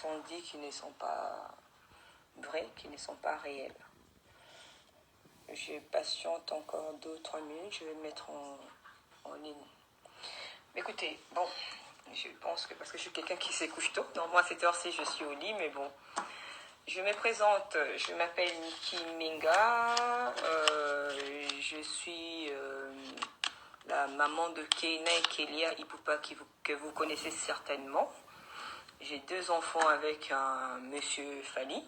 sont dits qui ne sont pas vrais, qui ne sont pas réels. Je patiente encore 2 ou 3 minutes, je vais le mettre en ligne. Mais écoutez, bon, je pense que parce que je suis quelqu'un qui se couche tôt, donc moi à cette heure-ci je suis au lit, mais bon. Je me présente, je m'appelle Niki Minga, je suis la maman de Keina et Kelia Ipupa que vous connaissez certainement. J'ai 2 enfants avec un monsieur Fali.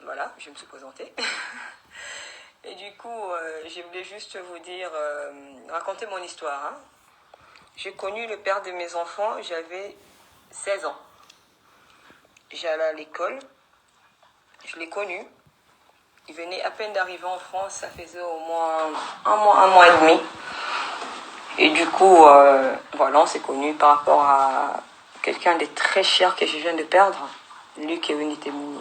Voilà, je me suis présentée. Et du coup, je voulais juste vous dire, raconter mon histoire. Hein. J'ai connu le père de mes enfants, j'avais 16 ans. J'allais à l'école, je l'ai connu. Il venait à peine d'arriver en France, ça faisait au moins un mois et demi. Et du coup, voilà, on s'est connus par rapport à quelqu'un de très cher que je viens de perdre, Luc Ewini Temini.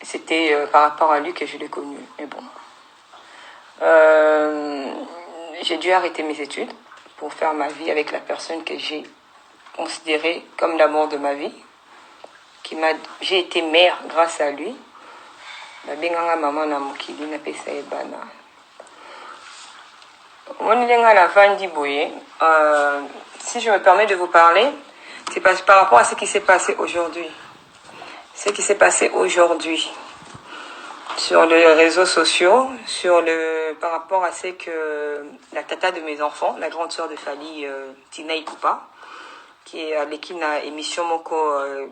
C'était par rapport à lui que je l'ai connu, mais bon. J'ai dû arrêter mes études pour faire ma vie avec la personne que j'ai considérée comme l'amour de ma vie. J'ai été mère grâce à lui. Maman na mokili na pesa ebana. Si je me permets de vous parler, c'est par rapport à ce qui s'est passé aujourd'hui. Ce qui s'est passé aujourd'hui sur les réseaux sociaux, par rapport à ce que la tata de mes enfants, la grande sœur de Fali, Tina Ikupa, qui est à l'équina émission Moko,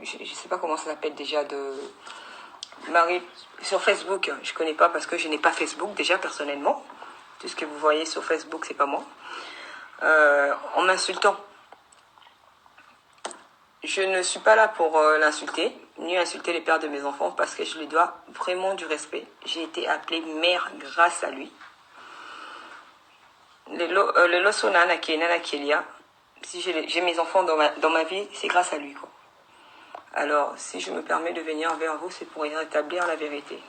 je ne sais pas comment ça s'appelle déjà, de Marie, sur Facebook, je ne connais pas parce que je n'ai pas Facebook déjà personnellement. Tout ce que vous voyez sur Facebook, c'est pas moi. En m'insultant. Je ne suis pas là pour l'insulter, ni insulter les pères de mes enfants, parce que je lui dois vraiment du respect. J'ai été appelée mère grâce à lui. Le Losonana qui est Nana Kelia, si j'ai mes enfants dans ma vie, c'est grâce à lui, quoi. Alors, si je me permets de venir vers vous, c'est pour rétablir la vérité.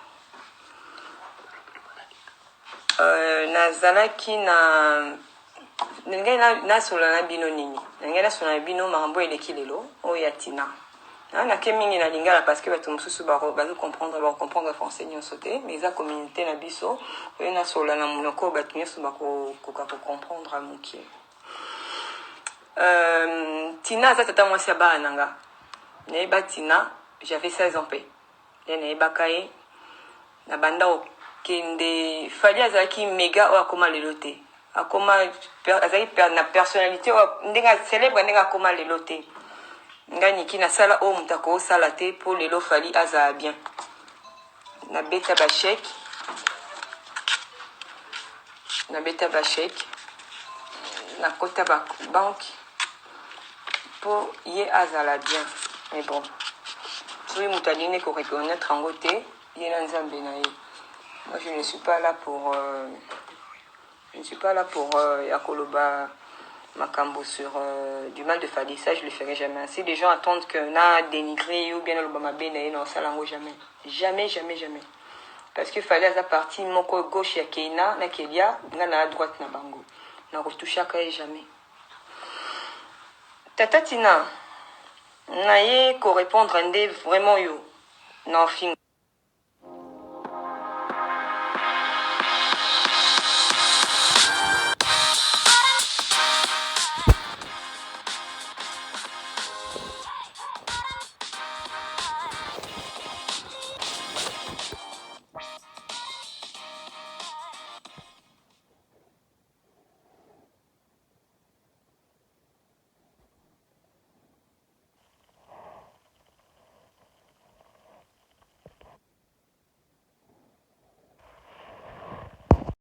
Nazalaki na solana bino nini na solana bino makambo eleki lelo oyo Tina na ke mingi na lingala parce que bato mosusu bazo comprendre français nyonso te mais eza communauté na biso oyo na solana monoko bato nyonso bakokoka comprendre mokie. Tina aza tata mwasi ya bana nanga nayeba Tina j'avais 16 ans pe ye nayebaka ye na banda okende Fali azalaki méga oyo akoma lelo te akoma azali na personnalité ndenga célèbre ndenga akoma lelo te nga niki na sala o mutako sala te pour lelo Fali aza bien na beta ba chèque na kota ba banque pour ye azala bien mais bon soki mutu alingi ko reconnaître yango te ye na nzambe na ye. Moi je ne suis pas là pour Yakoloba Makambo sur du mal de Fali, ça je le ferai jamais. Si les gens attendent que na dénigré ou bien le Bamabé, non, ça l'envoie jamais. Jamais. Parce que Fali a sa partie, mon gauche, ya Keina, na Kelia, na droite, na Bango. Na retouché à jamais. Tata Tina, na ye ko répondre à vraiment yo. Na finga.